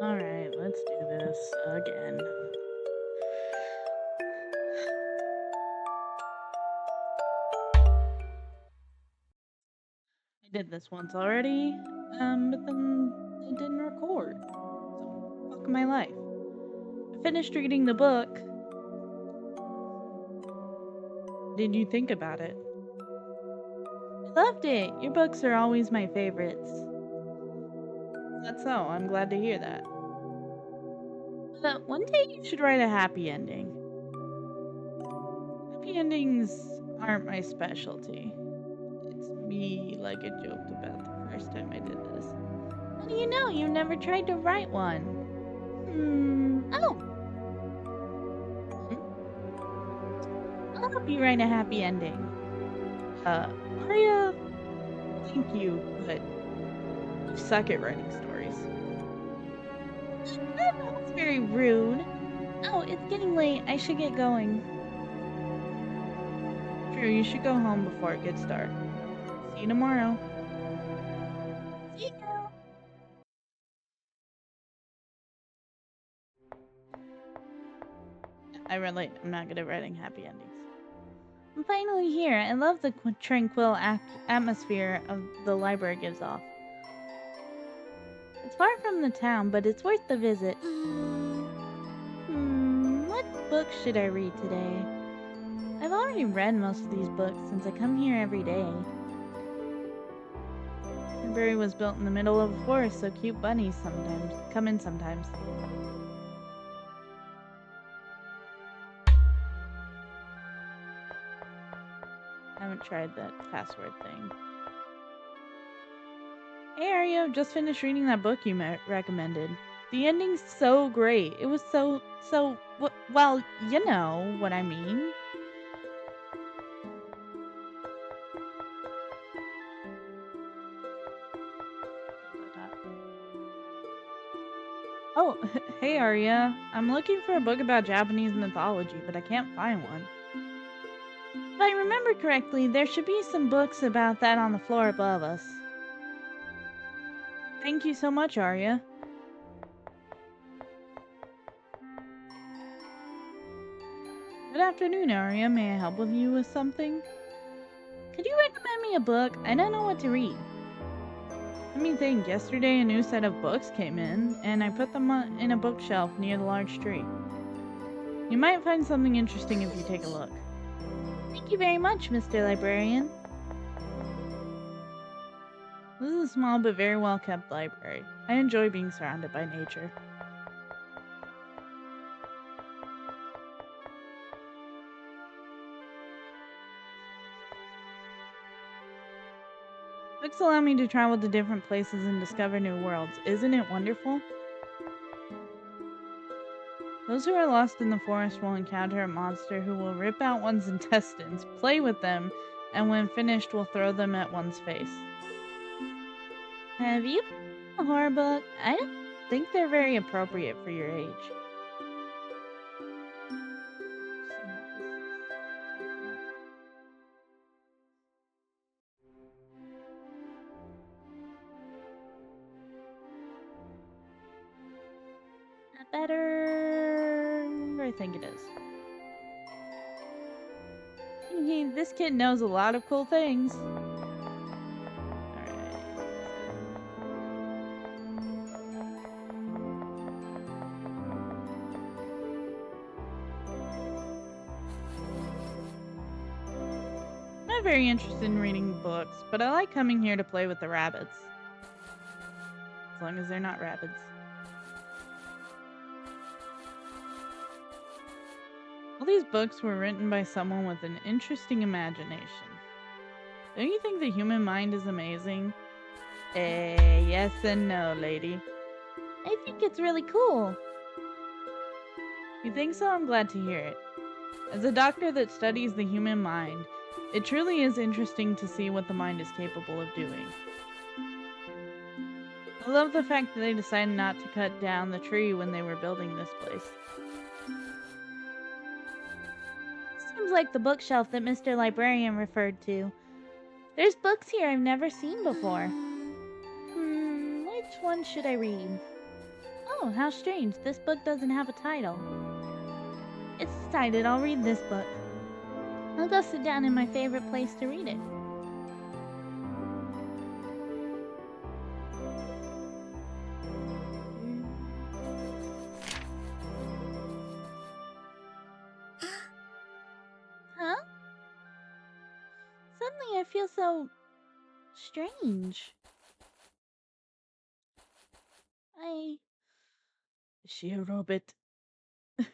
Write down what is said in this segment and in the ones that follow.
Alright, let's do this again. I did this once already, but then it didn't record. So, fuck my life. I finished reading the book. What did you think about it? I loved it. Your books are always my favorites. That's so. I'm glad to hear that. But one day you should write a happy ending. Happy endings aren't my specialty. It's me, like I joked about the first time I did this. How do you know? You've never tried to write one. Oh. I'll help you write a happy ending. Aria, thank you, but you suck at writing stories. That's very rude. Oh, it's getting late. I should get going. True, you should go home before it gets dark. See you tomorrow. See you. I relate. I'm not good at writing happy endings. I'm finally here. I love the tranquil atmosphere of the library gives off. It's far from the town, but it's worth the visit. What book should I read today? I've already read most of these books since I come here every day. The library was built in the middle of a forest, so cute bunnies sometimes come in sometimes. I haven't tried that password thing. Hey Aria, I've just finished reading that book you recommended. The ending's so great. It was so, well, you know what I mean. Oh, hey Aria. I'm looking for a book about Japanese mythology, but I can't find one. If I remember correctly, there should be some books about that on the floor above us. Thank you so much, Aria. Good afternoon, Aria. May I help with you with something? Could you recommend me a book? I don't know what to read. Let me think. Yesterday, a new set of books came in, and I put them in a bookshelf near the large tree. You might find something interesting if you take a look. Thank you very much, Mr. Librarian. This is a small but very well-kept library. I enjoy being surrounded by nature. Books allow me to travel to different places and discover new worlds. Isn't it wonderful? Those who are lost in the forest will encounter a monster who will rip out one's intestines, play with them, and when finished will throw them at one's face. Have you read a horror book? I don't think they're very appropriate for your age. That better? I think it is. This kid knows a lot of cool things. I'm not very interested in reading books, but I like coming here to play with the rabbits. As long as they're not rabbits. All these books were written by someone with an interesting imagination. Don't you think the human mind is amazing? Yes and no, lady. I think it's really cool. You think so? I'm glad to hear it. As a doctor that studies the human mind, it truly is interesting to see what the mind is capable of doing. I love the fact that they decided not to cut down the tree when they were building this place. Seems like the bookshelf that Mr. Librarian referred to. There's books here I've never seen before. Which one should I read? Oh, how strange. This book doesn't have a title. It's decided. I'll read this book. I'll go sit down in my favorite place to read it. Huh? Suddenly I feel so strange. Is she a robot? uh,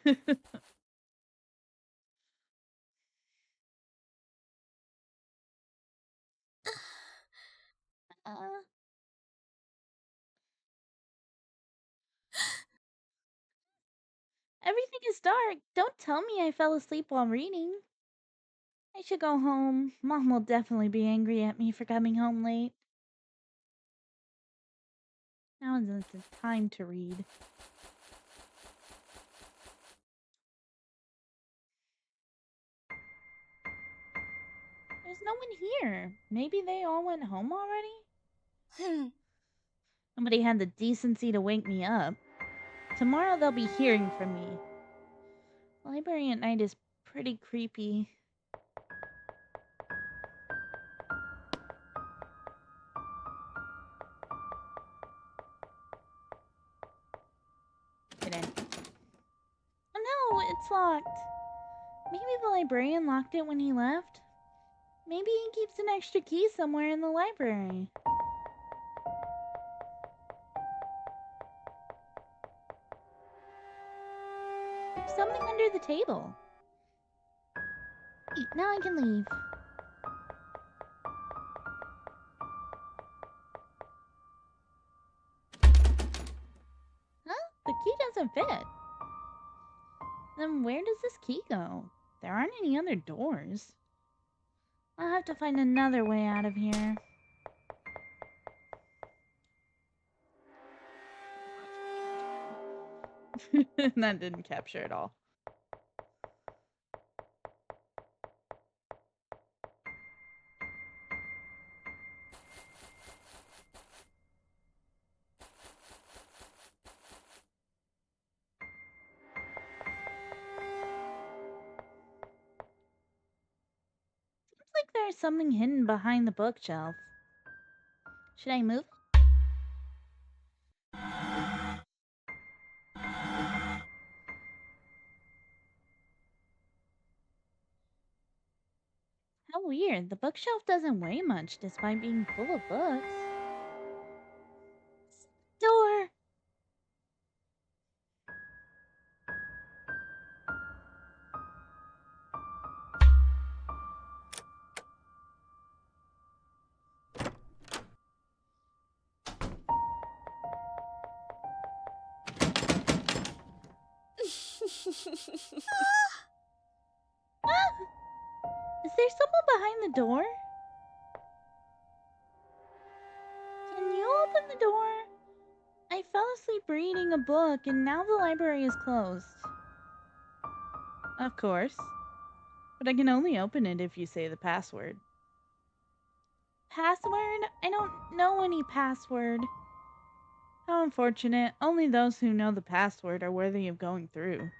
Everything is dark. Don't tell me I fell asleep while reading. I should go home. Mom will definitely be angry at me for coming home late. Now isn't the time to read. There's no one here. Maybe they all went home already? Nobody had the decency to wake me up. Tomorrow they'll be hearing from me. The library at night is pretty creepy. Get in. Oh no, it's locked. Maybe the librarian locked it when he left? Maybe he keeps an extra key somewhere in the library. There's something under the table. Wait, now I can leave. Huh? The key doesn't fit. Then where does this key go? There aren't any other doors. I'll have to find another way out of here. That didn't capture it all. Seems like there's something hidden behind the bookshelf. Should I move? How weird. The bookshelf doesn't weigh much despite being full of books. Door! Is there someone behind the door? Can you open the door? I fell asleep reading a book and now the library is closed. Of course. But I can only open it if you say the password. Password? I don't know any password. How unfortunate. Only those who know the password are worthy of going through.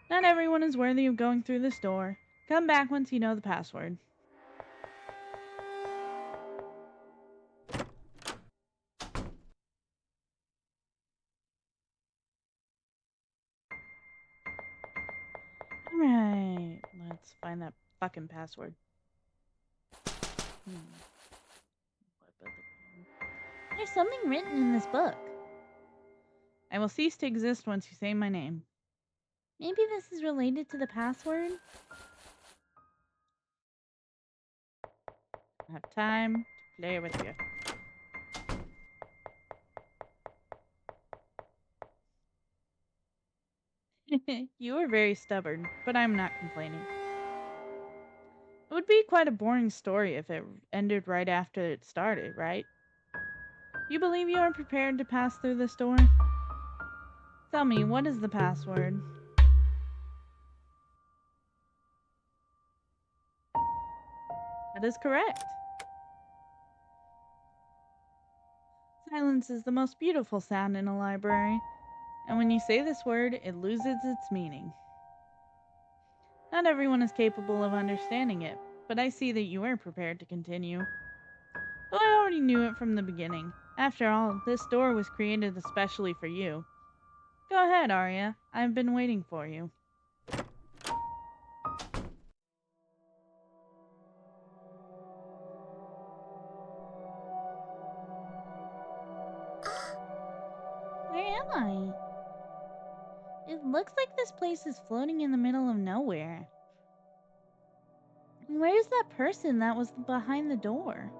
Not everyone is worthy of going through this door. Come back once you know the password. Alright, let's find that fucking password. There's something written in this book. I will cease to exist once you say my name. Maybe this is related to the password? I have time to play with you. You are very stubborn, but I'm not complaining. It would be quite a boring story if it ended right after it started, right? You believe you are prepared to pass through this door? Tell me, what is the password? That is correct. Silence is the most beautiful sound in a library. And when you say this word, it loses its meaning. Not everyone is capable of understanding it, but I see that you are prepared to continue. Though I already knew it from the beginning. After all, this door was created especially for you. Go ahead, Aria. I've been waiting for you. Where am I? It looks like this place is floating in the middle of nowhere. Where's that person that was behind the door?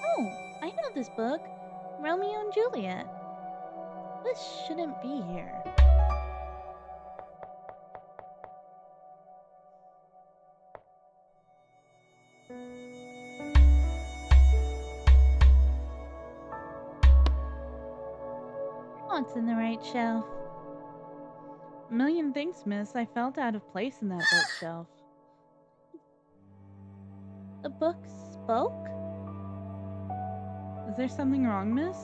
Oh, I know this book. Romeo and Juliet. This shouldn't be here. Oh, it's in the right shelf. A million thanks, miss. I felt out of place in that bookshelf. The book spoke? Is there something wrong, miss?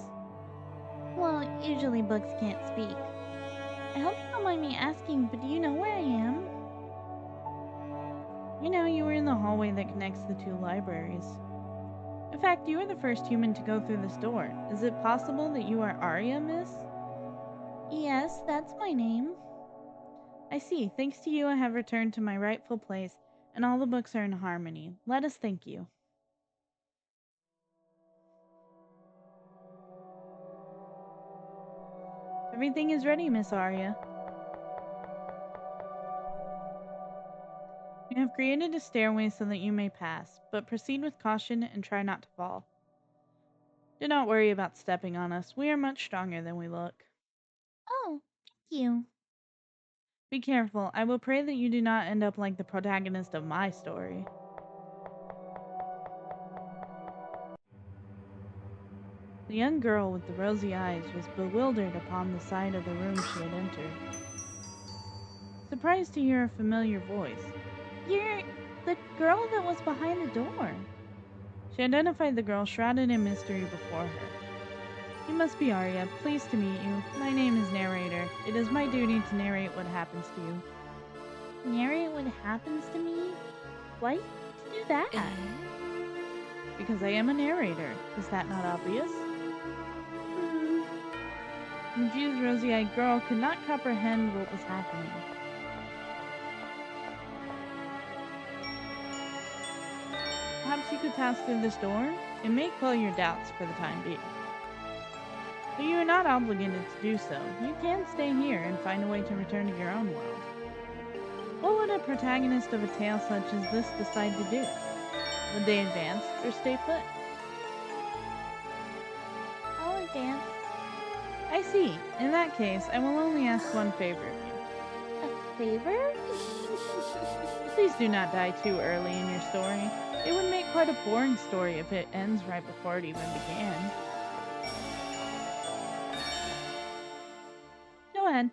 Well, usually books can't speak. I hope you don't mind me asking, but do you know where I am? You know, you were in the hallway that connects the two libraries. In fact, you were the first human to go through this door. Is it possible that you are Aria, miss? Yes, that's my name. I see. Thanks to you, I have returned to my rightful place, and all the books are in harmony. Let us thank you. Everything is ready, Miss Aria. We have created a stairway so that you may pass, but proceed with caution and try not to fall. Do not worry about stepping on us. We are much stronger than we look. Oh, thank you. Be careful. I will pray that you do not end up like the protagonist of my story. The young girl with the rosy eyes was bewildered upon the side of the room she had entered. Surprised to hear a familiar voice. You're the girl that was behind the door. She identified the girl shrouded in mystery before her. You must be Aria. Pleased to meet you. My name is Narrator. It is my duty to narrate what happens to you. Narrate what happens to me? Why do you do that? Because I am a narrator. Is that not obvious? The confused rosy-eyed girl could not comprehend what was happening. Perhaps you could pass through this door? It may quell your doubts for the time being. But you are not obligated to do so. You can stay here and find a way to return to your own world. What would a protagonist of a tale such as this decide to do? Would they advance or stay put? I'll advance. I see. In that case, I will only ask one favor of you. A favor? Please do not die too early in your story. It would make quite a boring story if it ends right before it even began. Go ahead.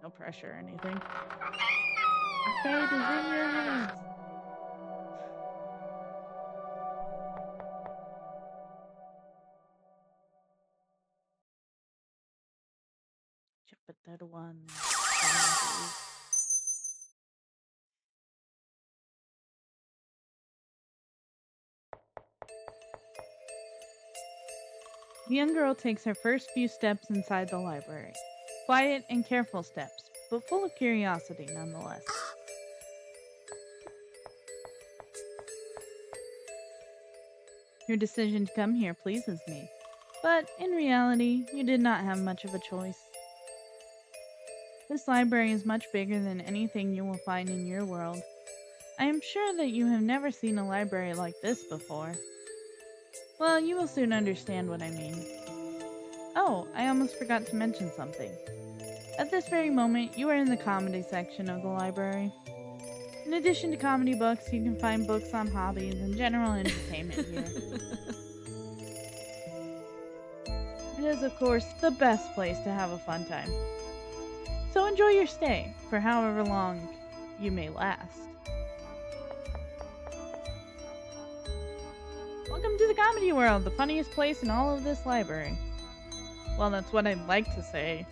No pressure or anything. The fate is in your hands. Chapter 1. The young girl takes her first few steps inside the library. Quiet and careful steps, but full of curiosity nonetheless. Your decision to come here pleases me, but in reality, you did not have much of a choice. This library is much bigger than anything you will find in your world. I am sure that you have never seen a library like this before. Well, you will soon understand what I mean. Oh, I almost forgot to mention something. At this very moment, you are in the comedy section of the library. In addition to comedy books, you can find books on hobbies and general entertainment here. It is, of course, the best place to have a fun time. So enjoy your stay, for however long you may last. Welcome to the comedy world, the funniest place in all of this library. Well, that's what I'd like to say.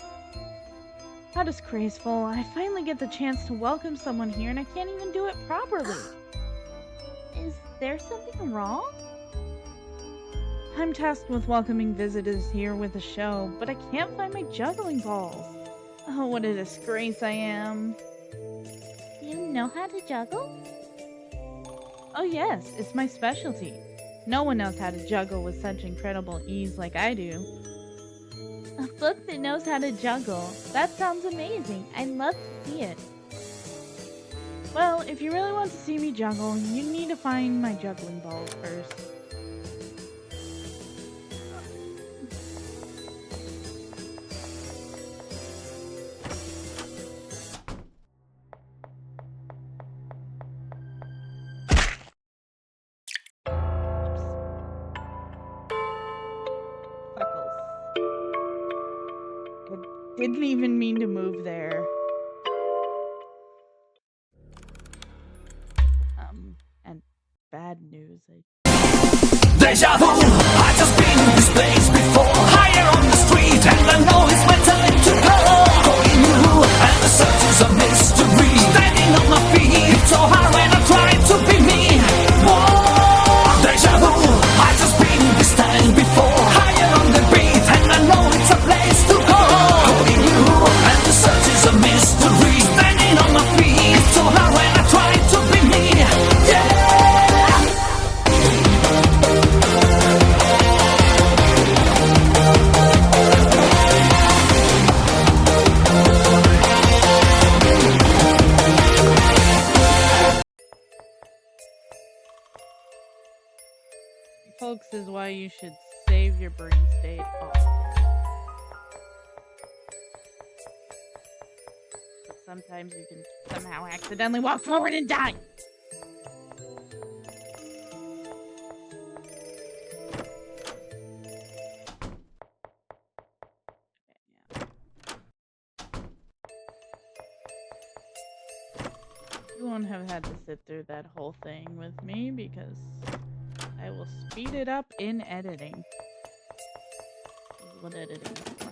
How disgraceful. I finally get the chance to welcome someone here and I can't even do it properly. Is there something wrong? I'm tasked with welcoming visitors here with a show, but I can't find my juggling balls. Oh, what a disgrace I am. You know how to juggle? Oh yes, it's my specialty. No one knows how to juggle with such incredible ease like I do. A book that knows how to juggle. That sounds amazing. I'd love to see it. Well, if you really want to see me juggle, you need to find my juggling balls first. Didn't even mean to move there. And bad news. Deja vu, I've just been in this place before. Higher on the street, and I know it's my time to go. Going new, and the search is a mystery. Standing on my feet, it's so hard when I try to be me. Whoa, deja vu, I've just been in this time before. Higher on the beat, and I know it's a place to go. Going new, and the search is a mystery. Standing on my feet, it's so hard when I try to be me. Yeah. Folks, is why you should save your brain state often. But sometimes you can somehow accidentally walk forward and die. You won't have had to sit through that whole thing with me because I will speed it up in editing. This is what editing is for.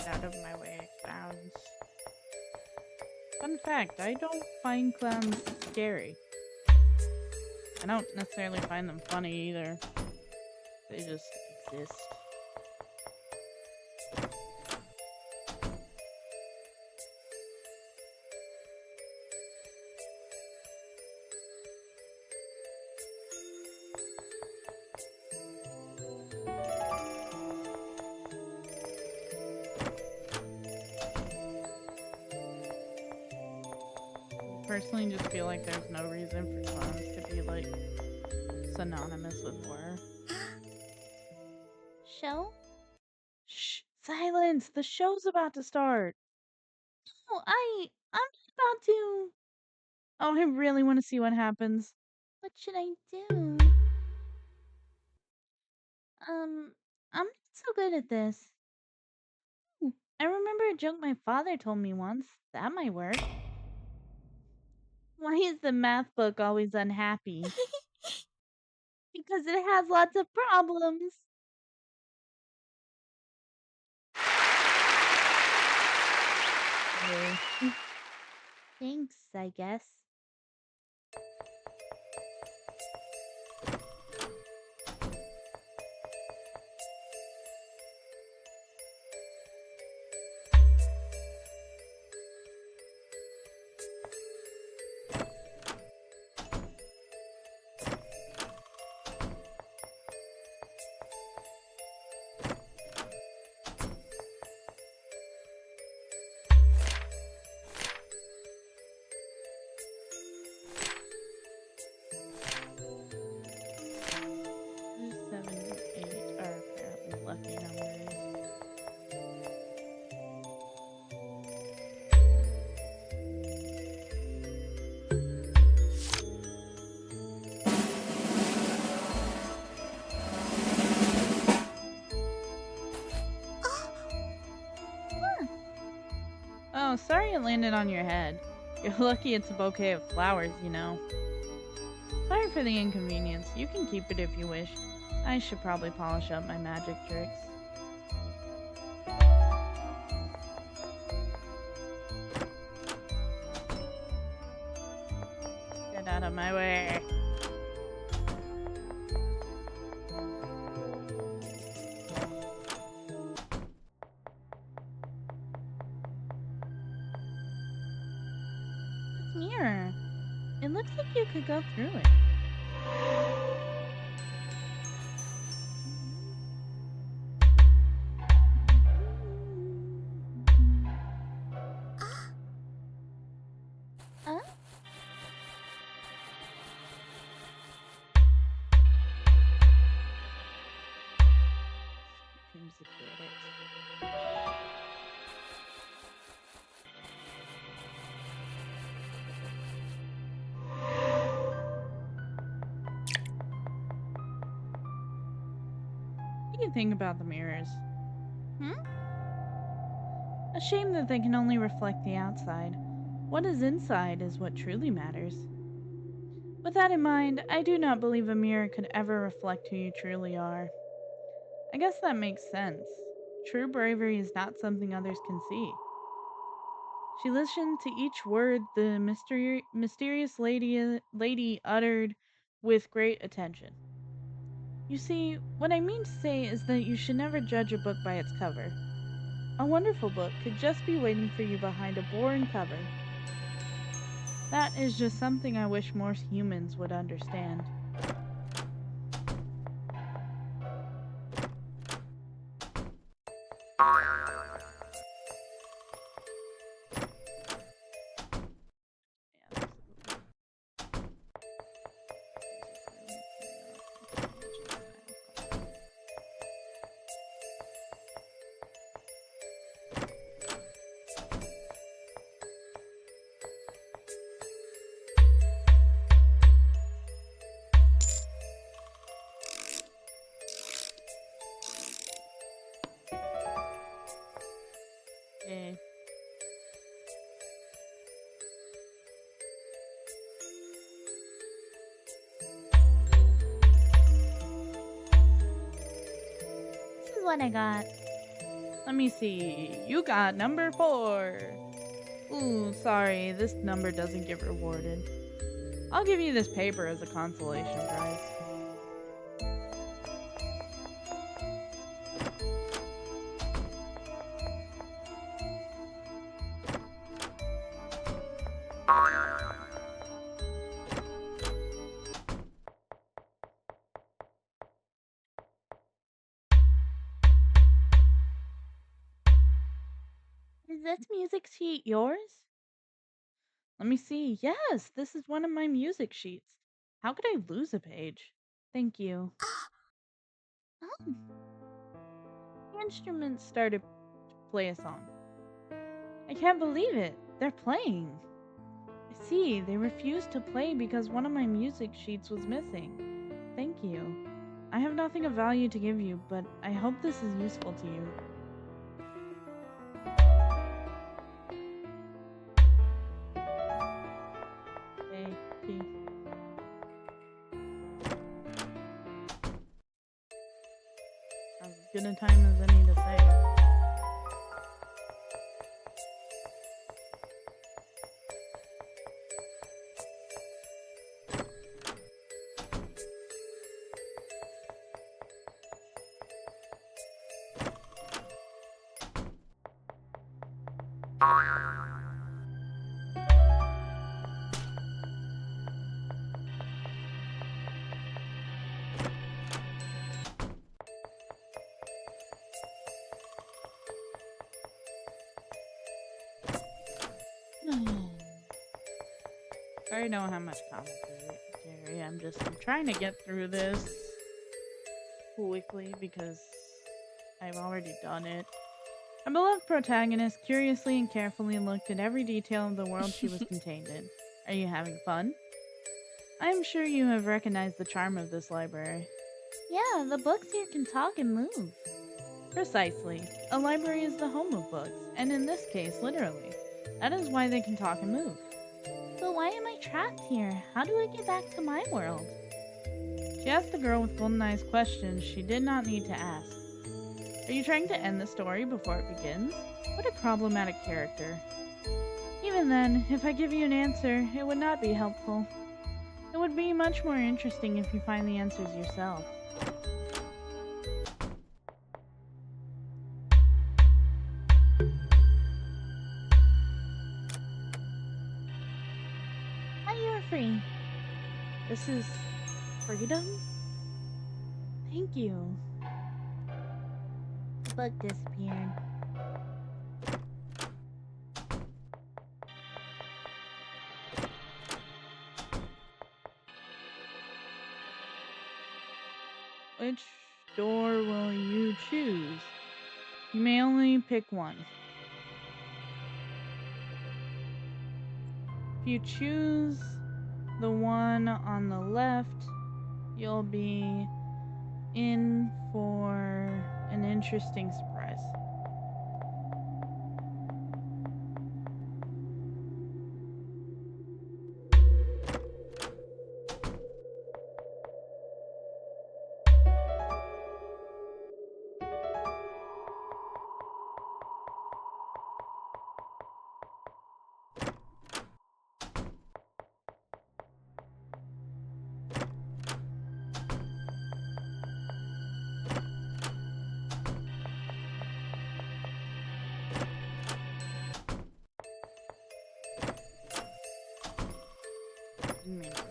Out of my way, clowns. Fun fact, I don't find clowns scary. I don't necessarily find them funny either. They just exist. Personally just feel like there's no reason for clowns to be like synonymous with horror. Show? Shh! Silence! The show's about to start! Oh, I'm about to... Oh, I really want to see what happens. What should I do? I'm not so good at this. I remember a joke my father told me once. That might work. Why is the math book always unhappy? Because it has lots of problems. Thanks, I guess. no, sorry it landed on your head. You're lucky it's a bouquet of flowers, you know. Sorry for the inconvenience. You can keep it if you wish. I should probably polish up my magic tricks. Get out of my way. This mirror. It looks like you could go through it. Huh? Seems to get it. What do you think about the mirrors? A shame that they can only reflect the outside. What is inside is what truly matters. With that in mind, I do not believe a mirror could ever reflect who you truly are. I guess that makes sense. True bravery is not something others can see. She listened to each word the mysterious lady uttered with great attention. You see, what I mean to say is that you should never judge a book by its cover. A wonderful book could just be waiting for you behind a boring cover. That is just something I wish more humans would understand. Okay. This is what I got. Let me see. You got number 4. Ooh, sorry. This number doesn't get rewarded. I'll give you this paper as a consolation prize. Is this music sheet yours? Let me see. Yes, this is one of my music sheets. How could I lose a page? Thank you. Oh, the instruments started to play a song. I can't believe it. They're playing. I see. They refused to play because one of my music sheets was missing. Thank you. I have nothing of value to give you, but I hope this is useful to you. Okay, okay. As good a time as any to say. I don't have much commentary. I'm trying to get through this quickly because I've already done it. Our beloved protagonist curiously and carefully looked at every detail of the world she was contained in. Are you having fun? I am sure you have recognized the charm of this library. Yeah, the books here can talk and move. Precisely. A library is the home of books, and in this case, literally. That is why they can talk and move. But why am I trapped here? How do I get back to my world? She asked the girl with golden eyes questions she did not need to ask. Are you trying to end the story before it begins? What a problematic character. Even then, if I give you an answer, it would not be helpful. It would be much more interesting if you find the answers yourself. Now you're free. This is freedom? Thank you. The book disappeared. Which door will you choose? You may only pick one. If you choose the one on the left, you'll be in for an interesting surprise. Didn't mean to.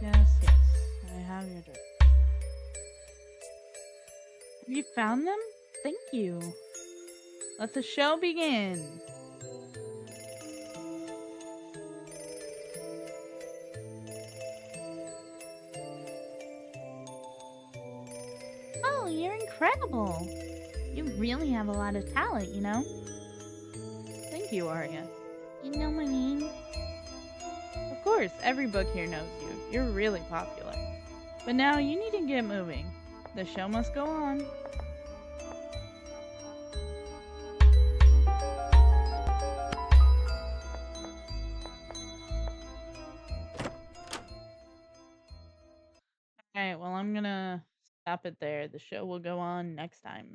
Yes, yes, I have your address. Have you found them? Thank you. Let the show begin. Oh, you're incredible. You really have a lot of talent, you know? Thank you, Aria. You know my name? Of course, every book here knows you. You're really popular. But now you need to get moving. The show must go on. Alright, well, I'm gonna stop it there. The show will go on next time.